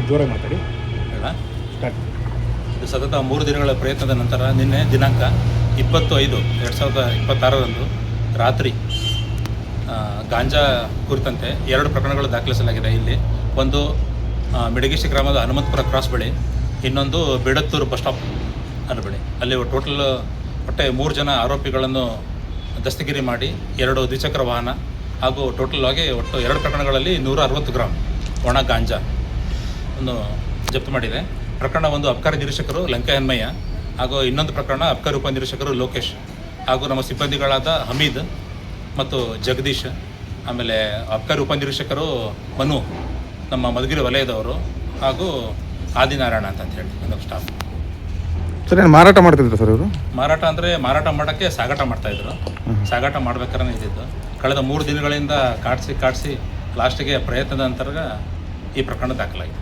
ಜೋರಾಗಿ ಮಾತಾಡಿ ಹೇಳ. ಸ್ಟಾರ್ಟ್. ಇದು ಸತತ 3 ದಿನಗಳ ಪ್ರಯತ್ನದ ನಂತರ ನಿನ್ನೆ ದಿನಾಂಕ 25/5/2026 ರಾತ್ರಿ ಗಾಂಜಾ ಕುರಿತಂತೆ 2 ಪ್ರಕರಣಗಳು ದಾಖಲಿಸಲಾಗಿದೆ. ಇಲ್ಲಿ ಒಂದು ಮಿಡಗೇಶಿ ಗ್ರಾಮದ ಹನುಮಂತಪುರ ಕ್ರಾಸ್ ಬಳಿ, ಇನ್ನೊಂದು ಬೇಡತ್ತೂರು ಬಸ್ ಸ್ಟಾಪ್ ಅನ್ನೋ ಬಳಿ. ಅಲ್ಲಿ ಒಟ್ಟೆ 3 ಜನ ಆರೋಪಿಗಳನ್ನು ದಸ್ತಗಿರಿ ಮಾಡಿ 2 ದ್ವಿಚಕ್ರ ವಾಹನ ಹಾಗೂ ಟೋಟಲ್ ಆಗಿ ಒಟ್ಟು 2 ಪ್ರಕರಣಗಳಲ್ಲಿ 160 ಗ್ರಾಮ್ ಒಣ ಗಾಂಜಾ ಒಂದು ಜಪ್ತು ಮಾಡಿದೆ. ಪ್ರಕರಣ ಒಂದು ಅಬ್ಕಾರಿ ನಿರೀಕ್ಷಕರು ಲಂಕಾಯನ್ಮಯ್ಯ ಹಾಗೂ ಇನ್ನೊಂದು ಪ್ರಕರಣ ಅಬ್ಕಾರಿ ಉಪನಿರೀಕ್ಷಕರು ಲೋಕೇಶ್ ಹಾಗೂ ನಮ್ಮ ಸಿಬ್ಬಂದಿಗಳಾದ ಹಮೀದ್ ಮತ್ತು ಜಗದೀಶ್, ಆಮೇಲೆ ಅಬ್ಕಾರಿ ಉಪನಿರೀಕ್ಷಕರು ಮನು ನಮ್ಮ ಮಧುಗಿರಿ ವಲಯದವರು ಹಾಗೂ ಆದಿನಾರಾಯಣ ಅಂತ ಹೇಳಿ ಒಂದು ಸ್ಟಾಫ್. ಸರ್, ಏನು ಮಾರಾಟ ಮಾಡ್ತಿದ್ರು ಸರ್ ಇವರು? ಮಾರಾಟ ಅಂದರೆ ಮಾರಾಟ ಮಾಡೋಕ್ಕೆ ಸಾಗಾಟ ಮಾಡ್ತಾಯಿದ್ರು. ಸಾಗಾಟ ಮಾಡ್ಬೇಕಾದ್ರೆ ಇದ್ದಿದ್ದು ಕಳೆದ 3 ದಿನಗಳಿಂದ ಕಾಡಿಸಿ ಲಾಸ್ಟಿಗೆ ಪ್ರಯತ್ನದ ನಂತರ ಈ ಪ್ರಕರಣ ದಾಖಲಾಗಿದೆ.